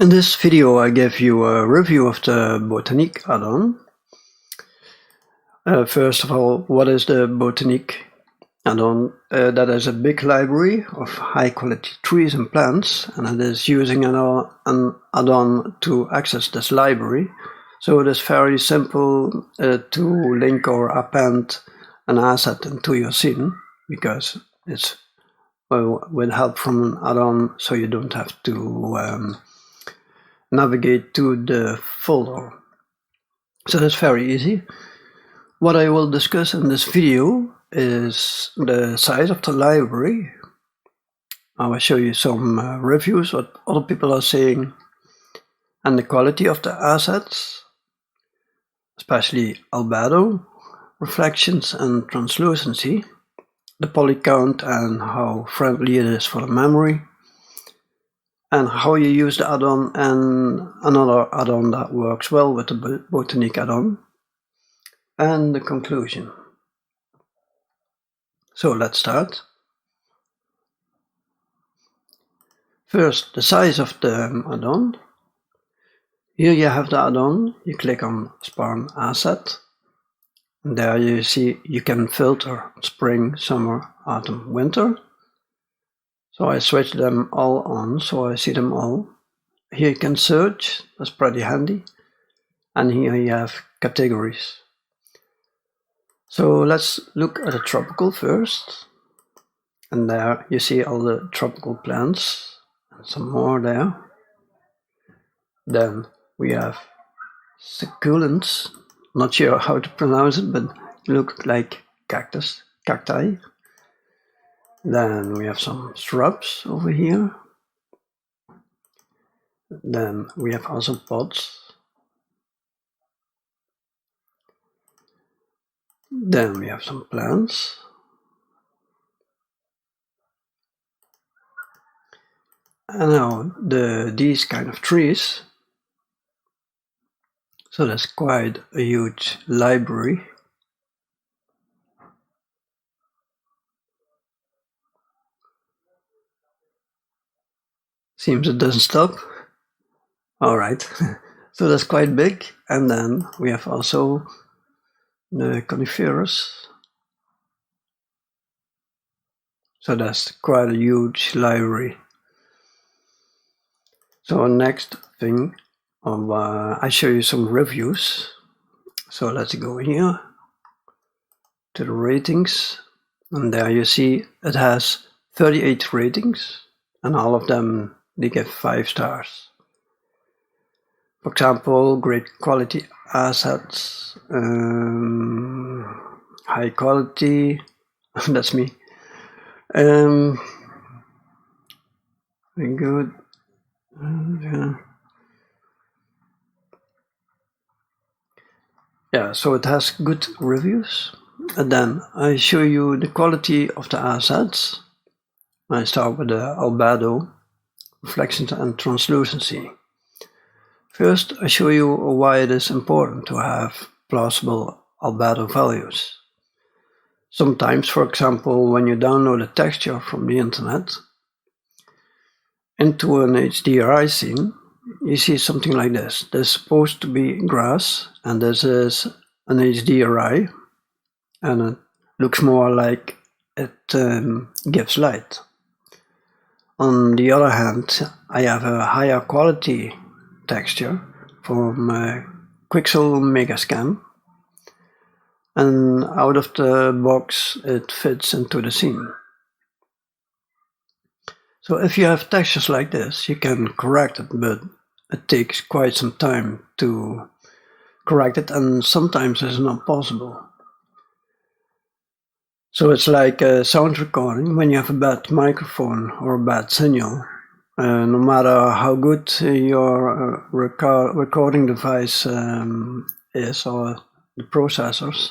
In this video I give you a review of the Botanique add-on. First of all, what is the Botanique add-on? That is a big library of high-quality trees and plants, and it is using an add-on to access this library. So it is very simple to link or append an asset into your scene, because it's with help from an add-on, so you don't have to navigate to the folder. So that's very easy. What I will discuss in this video is the size of the library. I will show you some reviews, what other people are saying, and the quality of the assets, especially albedo, reflections and translucency, the poly count and how friendly it is for the memory, and how you use the add-on and another add-on that works well with the Botanique add-on, and the conclusion. So let's start. First, the size of the add-on. Here you have the add-on, you click on Spawn Asset, and there you see you can filter spring, summer, autumn, winter. So I switch them all on, so I see them all. Here you can search, that's pretty handy. And here you have categories. So let's look at the tropical first. And there you see all the tropical plants, and some more there. Then we have succulents, not sure how to pronounce it, but it looks like cacti. Then we have some shrubs over here. Then we have also pots. Then we have some plants. And now these kind of trees. So that's quite a huge library. Seems it doesn't stop. All right, so that's quite big. And then we have also the coniferous. So that's quite a huge library. So next thing, I show you some reviews. So let's go here to the ratings. And there you see it has 38 ratings, and all of them, they give 5 stars. For example, great quality assets, high quality, that's me. Very good. Yeah, so it has good reviews. And then I show you the quality of the assets. I start with the albedo, reflections and translucency. First, I show you why it is important to have plausible albedo values. Sometimes, for example, when you download a texture from the internet into an HDRI scene, you see something like this. There's supposed to be grass, and this is an HDRI, and it looks more like it gives light. On the other hand, I have a higher quality texture from Quixel Megascan, and out of the box it fits into the scene. So if you have textures like this, you can correct it, but it takes quite some time to correct it, and sometimes it's not possible. So it's like a sound recording. When you have a bad microphone or a bad signal, no matter how good your recording device is, or the processors,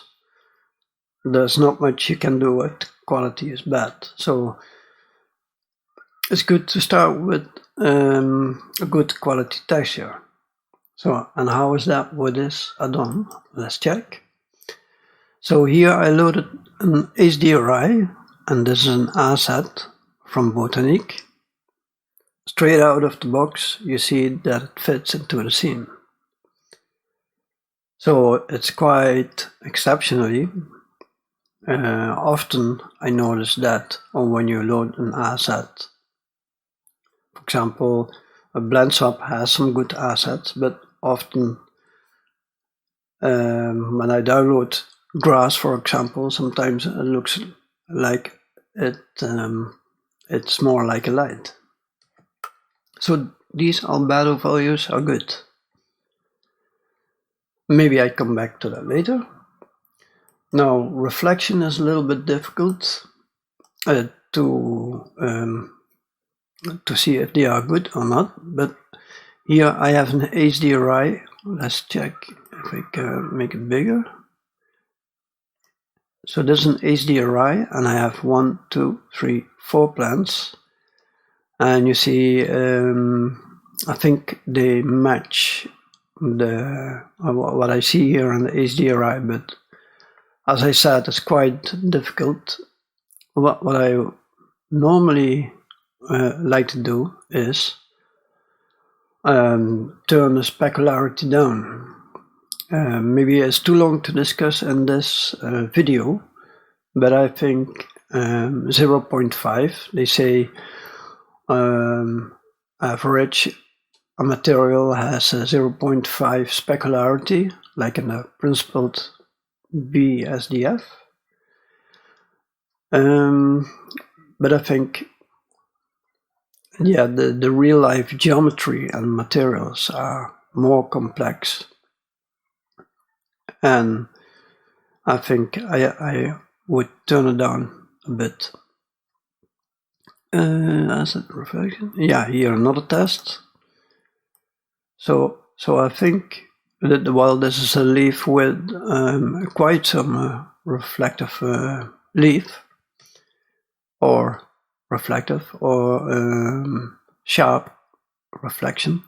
there's not much you can do. It quality is bad. So it's good to start with a good quality texture. So, and how is that with this add-on? Let's check. So here I loaded an HDRI, and this is an asset from Botanique. straight out of the box, you see that it fits into the scene. So it's quite exceptionally. Often I notice that when you load an asset. For example, a BlendSwap has some good assets, but often when I download grass, for example, sometimes it looks like it's more like a light. So these Albedo values are good. Maybe I come back to that later. Now, reflection is a little bit difficult to see if they are good or not, but here I have an HDRI. Let's check if I can make it bigger. So this is an HDRI, and I have 1, 2, 3, 4 plants. And you see, I think they match what I see here on the HDRI, but as I said, it's quite difficult. What I normally like to do is turn the specularity down. Maybe it's too long to discuss in this video, but I think 0.5, they say average a material has a 0.5 specularity, like in the principled BSDF. But I think, yeah, the real life geometry and materials are more complex. And I think I would turn it down a bit. Acid reflection. Yeah, here another test. So I think that while this is a leaf with quite some reflective leaf, or reflective, or sharp reflection,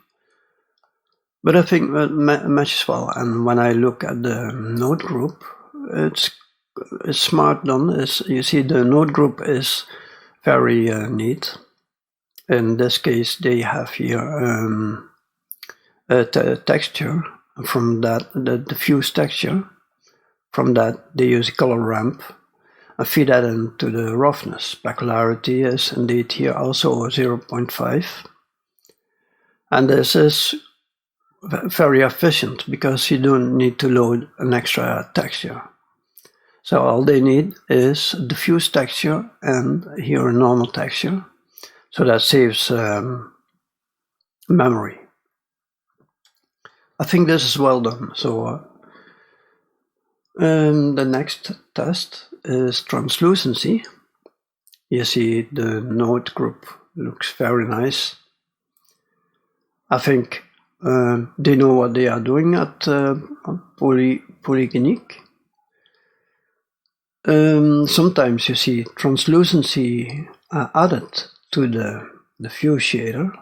but I think that matches well. And when I look at the node group, it's smart done. You see the node group is very neat. In this case, they have here a texture. From that, the diffuse texture. From that, they use a color ramp and feed that into the roughness. Specularity is indeed here also 0.5. And this is very efficient because you don't need to load an extra texture. So all they need is a diffuse texture and here a normal texture. So that saves memory. I think this is well done. So the next test is translucency. You see the node group looks very nice. I think they know what they are doing at Botanique. Sometimes you see translucency added to the diffuse shader,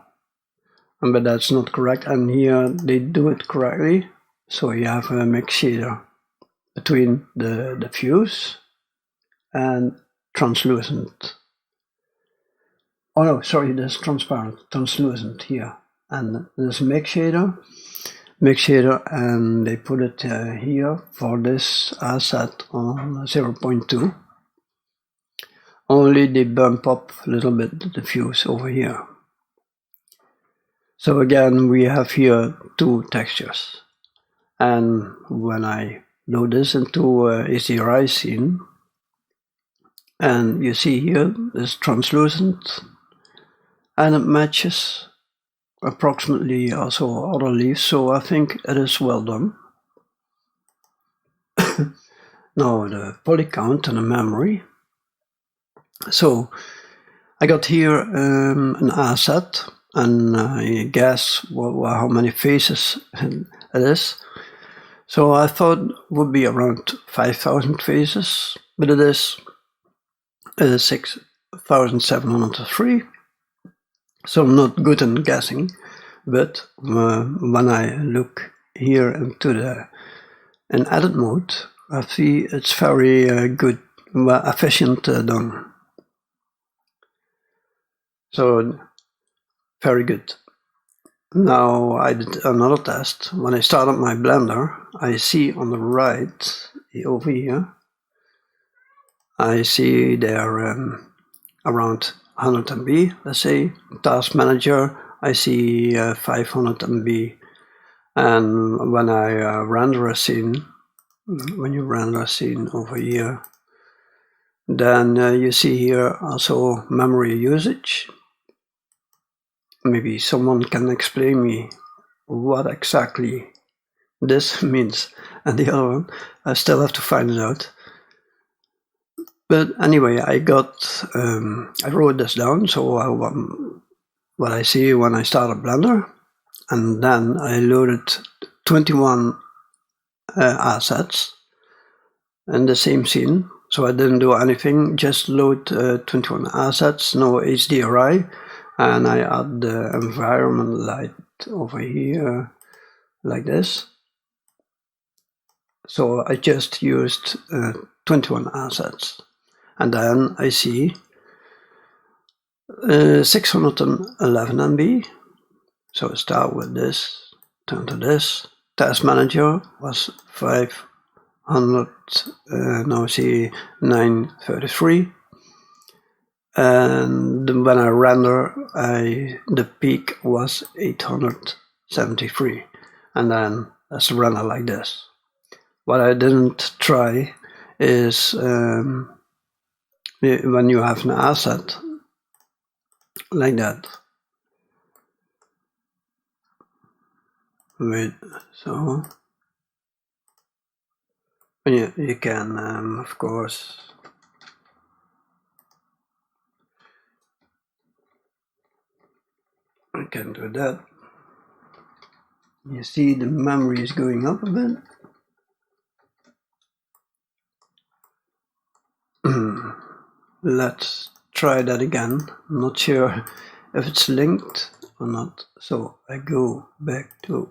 but that's not correct. And here they do it correctly. So you have a mix shader between the diffuse and translucent. Oh no, sorry, this is transparent, translucent here. And this mix shader, and they put it here for this asset on 0.2. Only they bump up a little bit the diffuse over here. So again, we have here two textures. And when I load this into HDRI scene, and you see here this translucent, and it matches approximately also other leaves, so I think it is well done. Now the poly count and the memory. So I got here an asset, and I guess how many faces it is. So I thought it would be around 5,000 faces, but it is 6,703. So I'm not good in guessing, but when I look here into in edit mode, I see it's very good, efficient done. So very good. Now I did another test. When I started my blender, I see on the right over here, I see there around 100 MB, let's say. Task Manager, I see 500 MB. And when I render a scene, when you render a scene over here, then you see here also memory usage. Maybe someone can explain me what exactly this means. And the other one, I still have to find it out. But anyway, I wrote this down, so what I see when I start a Blender, and then I loaded 21 assets in the same scene. So I didn't do anything, just load 21 assets, no HDRI, and I add the environment light over here, like this. So I just used 21 assets. And then I see 611 MB. So I start with this, turn to this. Task Manager was 500, now see 933. And when I render, the peak was 873. And then let's render like this. What I didn't try is when you have an asset like that. Wait, so you can, of course, I can do that. You see the memory is going up a bit. Let's try that again. I'm not sure if it's linked or not. So I go back to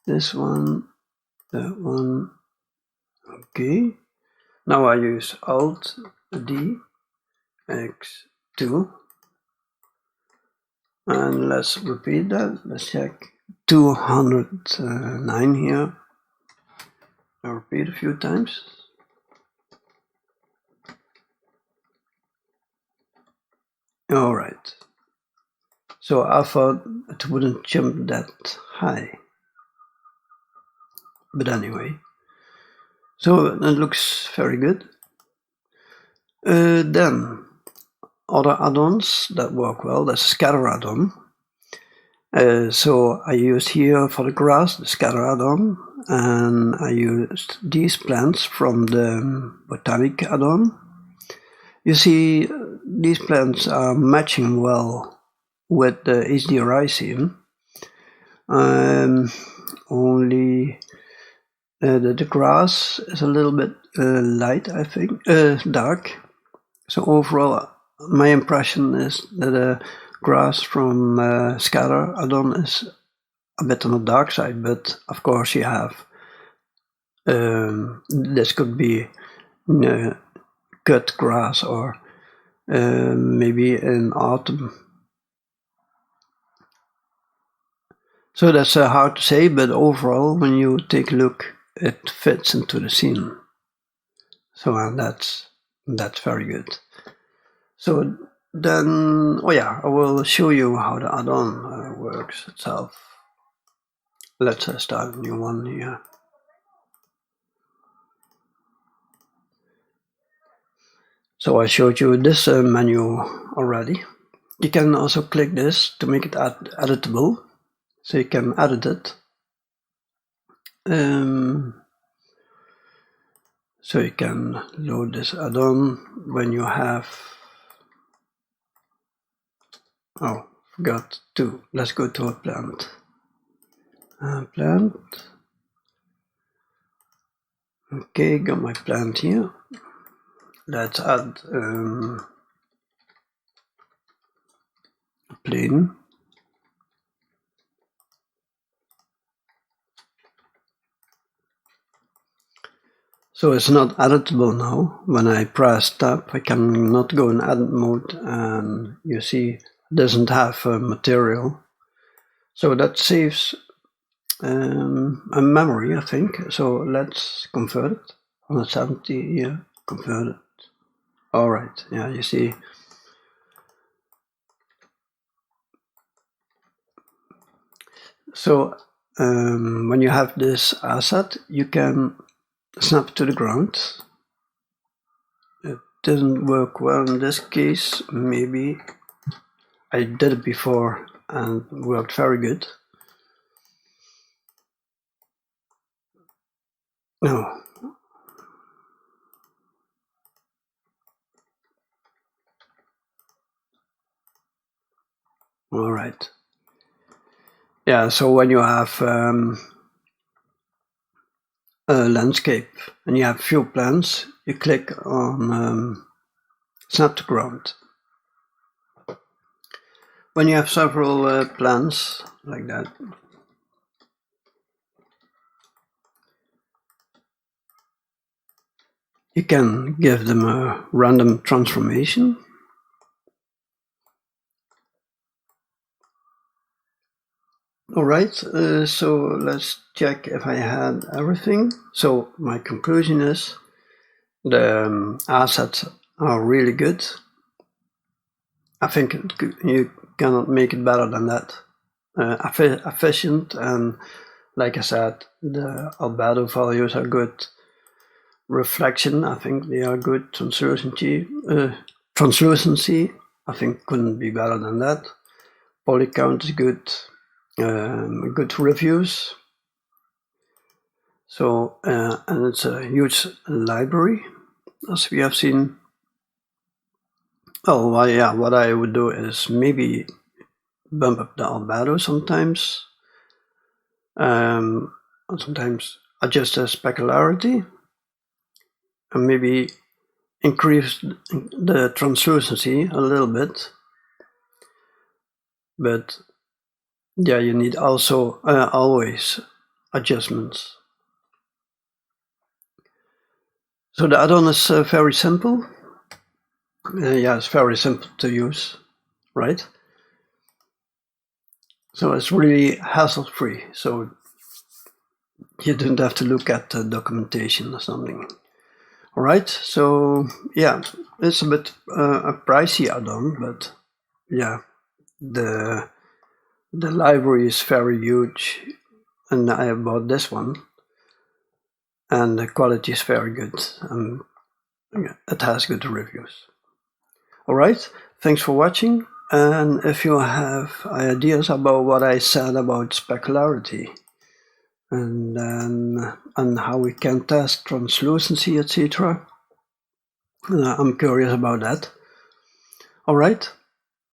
this one, that one. Okay. Now I use Alt D X2. And let's repeat that. Let's check 209 here. I'll repeat a few times. All right. So I thought it wouldn't jump that high. But anyway. So it looks very good. Then other add-ons that work well, that's scatter add-on. So I used here for the grass, the scatter add-on, and I used these plants from the Botanique add-on. You see, these plants are matching well with the HDRI scene. Only the grass is a little bit light, I think, dark. So overall, my impression is that the grass from Scatter add-on is a bit on the dark side, but of course you have, this could be cut grass or maybe in autumn. So that's hard to say, but overall, when you take a look, it fits into the scene. So and that's very good. So then, oh yeah, I will show you how the add-on works itself. Let's start a new one here. So I showed you this menu already. You can also click this to make it editable. So you can edit it. So you can load this add-on when you have, oh, forgot to, let's go to a plant. Plant. Okay, got my plant here. Let's add a plane. So it's not editable now. When I press tab, I cannot go in edit mode, and you see it doesn't have material. So that saves a memory, I think. So let's convert it. 170 here, convert it. All right, yeah, you see. So when you have this asset, you can snap to the ground. It didn't work well in this case. Maybe I did it before and worked very good. No. All right. Yeah, so when you have a landscape and you have few plants, you click on snap to ground. When you have several plants like that, you can give them a random transformation. All right, so let's check if I had everything. So my conclusion is the assets are really good. I think you cannot make it better than that. Efficient, and like I said, the albedo values are good. Reflection, I think they are good. Translucency, I think couldn't be better than that. Poly count is good. Good reviews. So, and it's a huge library, as we have seen. Oh, well, yeah, what I would do is maybe bump up the albedo sometimes. Sometimes adjust the specularity, and maybe increase the translucency a little bit. But yeah, you need also always adjustments. So the add-on is very simple. Yeah, it's very simple to use, right? So it's really hassle-free. So you don't have to look at the documentation or something. All right. So yeah, it's a bit a pricey add-on, but yeah, the library is very huge, and I bought this one, and the quality is very good. It has good reviews. All right, thanks for watching, and if you have ideas about what I said about specularity and how we can test translucency, etc., I'm curious about that. All right,